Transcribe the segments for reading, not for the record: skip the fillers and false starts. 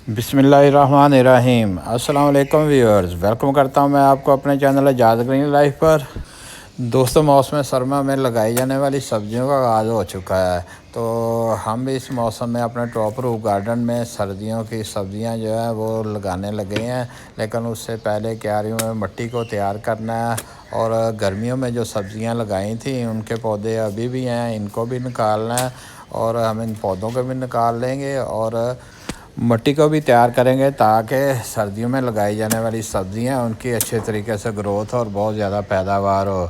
बिस्मिल्लाहिर्रहमानिर्रहीम। अस्सलाम वालेकुम व्यूअर्स, वेलकम करता हूं मैं आपको अपने चैनल आज़ाद ग्रीन लाइफ पर। दोस्तों, मौसम सरमा में लगाई जाने वाली सब्जियों का आगाज़ हो चुका है, तो हम भी इस मौसम में अपने टॉप रूफ गार्डन में सर्दियों की सब्जियां जो है वो लगाने लगे हैं। लेकिन उससे पहले क्यारियों में मिट्टी को तैयार करना है, और गर्मियों में जो सब्जियां लगाई थी उनके पौधे अभी भी हैं, इनको भी निकालना है। और हम इन पौधों को भी निकाल लेंगे और मिट्टी को भी तैयार करेंगे, ताकि सर्दियों में लगाई जाने वाली सब्ज़ियाँ उनकी अच्छे तरीके से ग्रोथ और बहुत ज़्यादा पैदावार हो।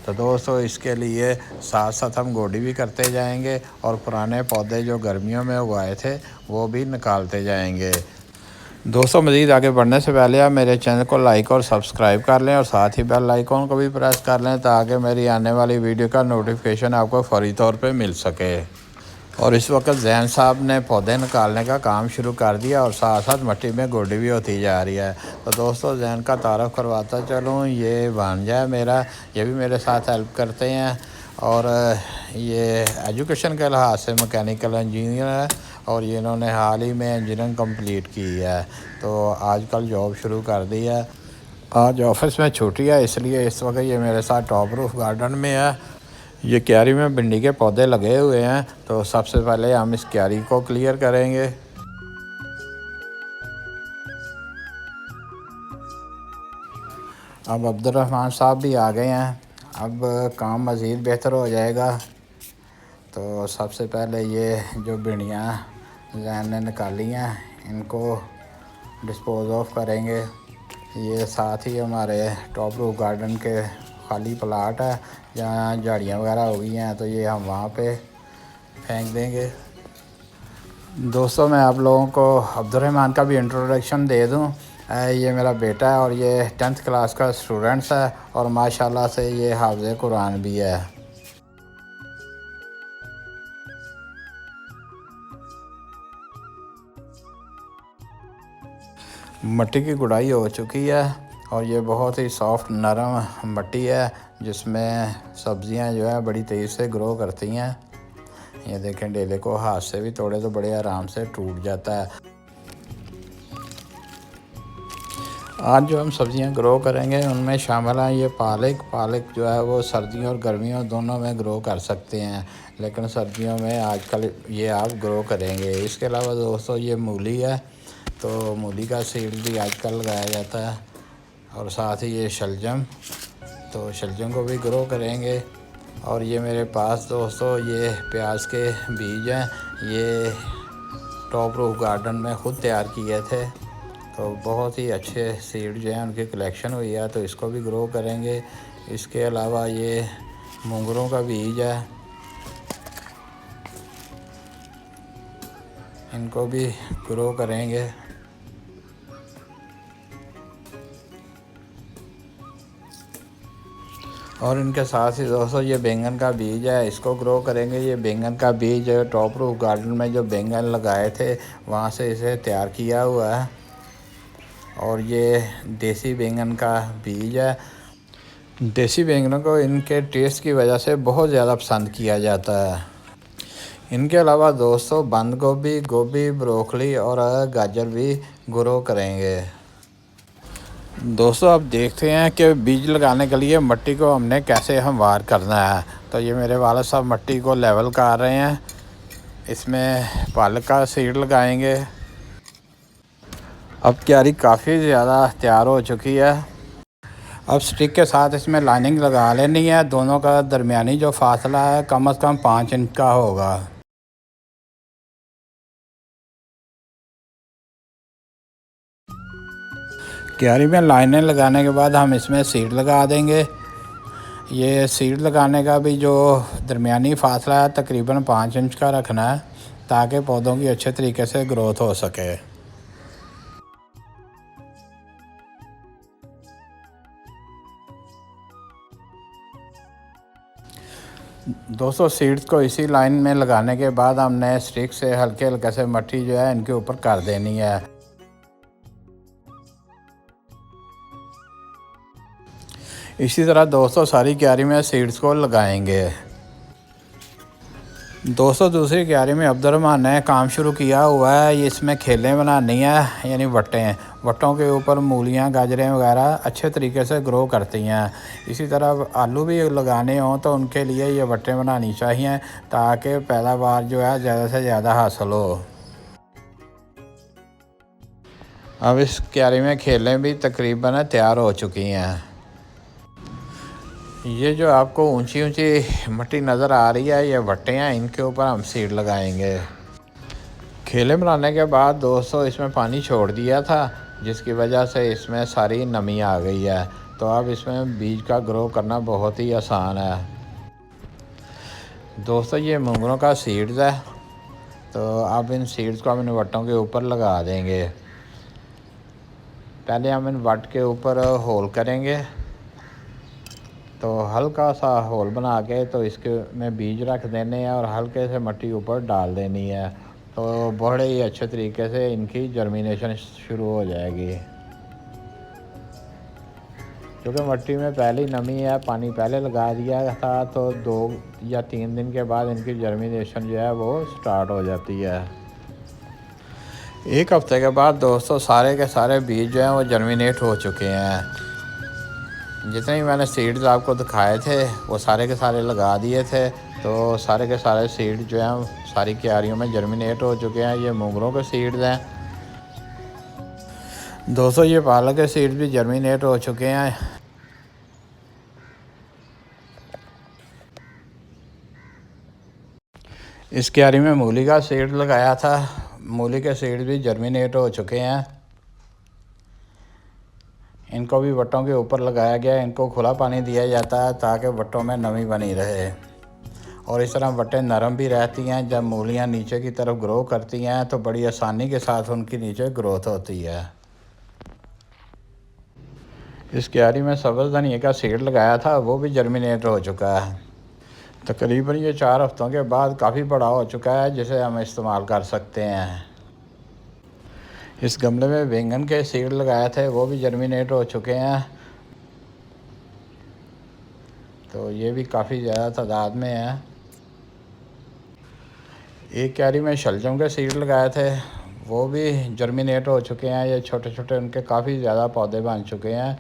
तो दोस्तों, इसके लिए साथ साथ हम गोडी भी करते जाएंगे और पुराने पौधे जो गर्मियों में उगाए थे वो भी निकालते जाएंगे। दोस्तों, मज़ीद आगे बढ़ने से पहले आप मेरे चैनल को लाइक और सब्सक्राइब कर लें, और साथ ही बेल आइकॉन को भी प्रेस कर लें, ताकि मेरी आने वाली वीडियो का नोटिफिकेशन आपको फ़ौरी तौर पे मिल सके। और इस वक्त जैन साहब ने पौधे निकालने का काम शुरू कर दिया, और साथ साथ मिट्टी में गोडी भी होती जा रही है। तो दोस्तों, जैन का तारुफ करवाता चलूँ, ये भांजा है मेरा, ये भी मेरे साथ हेल्प करते हैं, और ये एजुकेशन के लिहाज से मैकेनिकल इंजीनियर है, और ये इन्होंने हाल ही में इंजीनियरिंग कंप्लीट की है, तो आजकल जॉब शुरू कर दी है। आज ऑफिस में छुट्टी है, इसलिए इस वक्त ये मेरे साथ टॉप रूफ गार्डन में है। ये क्यारी में भिंडी के पौधे लगे हुए हैं, तो सबसे पहले हम इस क्यारी को क्लियर करेंगे। अब अब्दुर्रहमान साहब भी आ गए हैं, अब काम मज़ीद बेहतर हो जाएगा। तो सबसे पहले ये जो भिंडियाँ जैन ने निकाली हैं, इनको डिस्पोज ऑफ करेंगे। ये साथ ही हमारे टॉप रूफ गार्डन के खाली प्लाट है, जहाँ झाड़ियाँ वगैरह हो गई हैं, तो ये हम वहाँ पे फेंक देंगे। दोस्तों, मैं आप लोगों को अब्दुर्रहमान का भी इंट्रोडक्शन दे दूं। ये मेरा बेटा है, और ये 10th क्लास का स्टूडेंट्स है, और माशाल्लाह से ये हाफ़िज़ कुरान भी है। मिट्टी की गुड़ाई हो चुकी है, और ये बहुत ही सॉफ्ट नरम मिट्टी है, जिसमें सब्ज़ियां जो है बड़ी तेज़ी से ग्रो करती हैं। ये देखें, डेले को हाथ से भी तोड़े तो बड़े आराम से टूट जाता है। आज जो हम सब्ज़ियां ग्रो करेंगे उनमें शामिल हैं ये पालक जो है वो सर्दियों और गर्मियों दोनों में ग्रो कर सकते हैं, लेकिन सर्दियों में आजकल ये आप ग्रो करेंगे। इसके अलावा दोस्तों, ये मूली है, तो मूली का सीड भी आजकल लगाया जाता है, और साथ ही ये शलजम, तो शलजम को भी ग्रो करेंगे। और ये मेरे पास दोस्तों ये प्याज के बीज हैं, ये टॉप रूफ गार्डन में ख़ुद तैयार किए थे, तो बहुत ही अच्छे सीड जो हैं उनकी कलेक्शन हुई है, तो इसको भी ग्रो करेंगे। इसके अलावा ये मूंगरों का बीज है, इनको भी ग्रो करेंगे। और इनके साथ ही दोस्तों ये बैंगन का बीज है, इसको ग्रो करेंगे। ये बैंगन का बीज टॉप रूफ गार्डन में जो बैंगन लगाए थे वहाँ से इसे तैयार किया हुआ है, और ये देसी बैंगन का बीज है। देसी बैंगनों को इनके टेस्ट की वजह से बहुत ज़्यादा पसंद किया जाता है। इनके अलावा दोस्तों बंद गोभी, गोभी, ब्रोकली और गाजर भी ग्रो करेंगे। दोस्तों, अब देखते हैं कि बीज लगाने के लिए मिट्टी को हमने कैसे हमवार करना है। तो ये मेरे वालिद साहब मिट्टी को लेवल कर रहे हैं, इसमें पालक का सीड लगाएंगे। अब क्यारी काफ़ी ज़्यादा तैयार हो चुकी है। अब स्टिक के साथ इसमें लाइनिंग लगा लेनी है, दोनों का दरमियानी जो फासला है कम से कम 5 इंच का होगा। क्यारी में लाइनें लगाने के बाद हम इसमें सीड लगा देंगे। ये सीड लगाने का भी जो दरमियानी फासला है तकरीबन 5 इंच का रखना है, ताकि पौधों की अच्छे तरीके से ग्रोथ हो सके। दोस्तों, सीड्स को इसी लाइन में लगाने के बाद हमने स्टिक से हल्के हल्के से मिट्टी जो है इनके ऊपर कर देनी है। इसी तरह दोस्तों सारी क्यारी में सीड्स को लगाएंगे। दोस्तों दूसरी क्यारी में अब्दुलरहमान ने काम शुरू किया हुआ है। ये इसमें खेलें बनानी है, यानी वट्टे हैं। वट्टों के ऊपर मूलियाँ गाजरें वगैरह अच्छे तरीके से ग्रो करती हैं। इसी तरह आलू भी लगाने हों तो उनके लिए ये वट्टे बनानी चाहिए ताकि पैदावार जो है ज़्यादा से ज़्यादा हासिल हो। अब इस क्यारी में खेलें भी तकरीबन तैयार हो चुकी हैं। ये जो आपको ऊंची ऊंची मिट्टी नज़र आ रही है ये वट्टे हैं, इनके ऊपर हम सीड लगाएंगे। खेले बनाने के बाद दोस्तों इसमें पानी छोड़ दिया था, जिसकी वजह से इसमें सारी नमी आ गई है। तो अब इसमें बीज का ग्रो करना बहुत ही आसान है। दोस्तों ये मूंगरों का सीड्स है, तो अब इन सीड्स को हम इन वट्टों के ऊपर लगा देंगे। पहले हम इन वट के ऊपर होल करेंगे, तो हल्का सा होल बना के तो इसके में बीज रख देने हैं और हल्के से मिट्टी ऊपर डाल देनी है। तो बड़े ही अच्छे तरीके से इनकी जर्मिनेशन शुरू हो जाएगी। क्योंकि मिट्टी में पहले ही नमी है, पानी पहले लगा दिया था, तो 2 या 3 दिन के बाद इनकी जर्मिनेशन जो है वो स्टार्ट हो जाती है। 1 हफ्ते के बाद दोस्तों सारे के सारे बीज जो हैं वो जर्मिनेट हो चुके हैं। जितने ही मैंने सीड्स आपको दिखाए थे वो सारे के सारे लगा दिए थे, तो सारे के सारे सीड जो हैं सारी क्यारियों में जर्मिनेट हो चुके हैं। ये मूंगरों के सीड्स हैं। दोस्तों ये पालक के सीड्स भी जर्मिनेट हो चुके हैं। इस क्यारी में मूली का सीड लगाया था, मूली के सीड्स भी जर्मिनेट हो चुके हैं। इनको भी वट्टों के ऊपर लगाया गया है। इनको खुला पानी दिया जाता है ताकि वट्टों में नमी बनी रहे और इस तरह वट्टें नरम भी रहती हैं। जब मूलियाँ नीचे की तरफ ग्रो करती हैं तो बड़ी आसानी के साथ उनकी नीचे ग्रोथ होती है। इस क्यारी में सब्ज़ धनिया का सीड लगाया था, वो भी जर्मिनेट हो चुका है। तकरीबन ये 4 हफ्तों के बाद काफ़ी बड़ा हो चुका है, जिसे हम इस्तेमाल कर सकते हैं। इस गमले में बैंगन के सीड लगाए थे, वो भी जर्मिनेट हो चुके हैं। तो ये भी काफ़ी ज़्यादा तादाद में है। एक क्यारी में शलजम के सीड लगाए थे, वो भी जर्मिनेट हो चुके हैं। ये छोटे छोटे उनके काफ़ी ज़्यादा पौधे बन चुके हैं।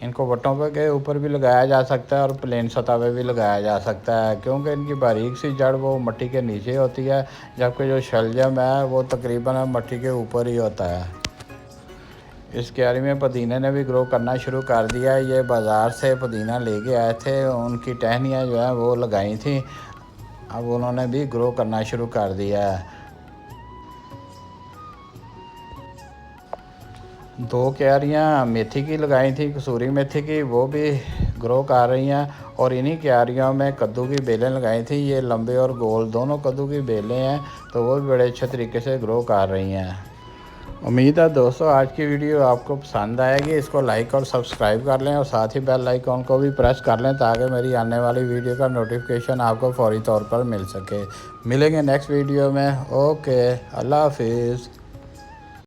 इनको वट्टों पे के ऊपर भी लगाया जा सकता है और प्लेन सतह पे भी लगाया जा सकता है, क्योंकि इनकी बारीक सी जड़ वो मिट्टी के नीचे होती है, जबकि जो शलजम है वो तकरीबन मिट्टी के ऊपर ही होता है। इस क्यारी में पुदीने ने भी ग्रो करना शुरू कर दिया है। ये बाज़ार से पुदीना लेके आए थे, उनकी टहनियाँ जो हैं वो लगाई थी, अब उन्होंने भी ग्रो करना शुरू कर दिया है। 2 क्यारियाँ मेथी की लगाई थी, कसूरी मेथी की, वो भी ग्रो कर रही हैं। और इन्हीं क्यारियों में कद्दू की बेलें लगाई थी। ये लंबे और गोल दोनों कद्दू की बेलें हैं, तो वो भी बड़े अच्छे तरीके से ग्रो कर रही हैं। उम्मीद है दोस्तों आज की वीडियो आपको पसंद आएगी। इसको लाइक और सब्सक्राइब कर लें और साथ ही बेल आइकॉन को भी प्रेस कर लें ताकि मेरी आने वाली वीडियो का नोटिफिकेशन आपको फौरी तौर पर मिल सके। मिलेंगे नेक्स्ट वीडियो में। ओके, अल्लाह हाफिज़।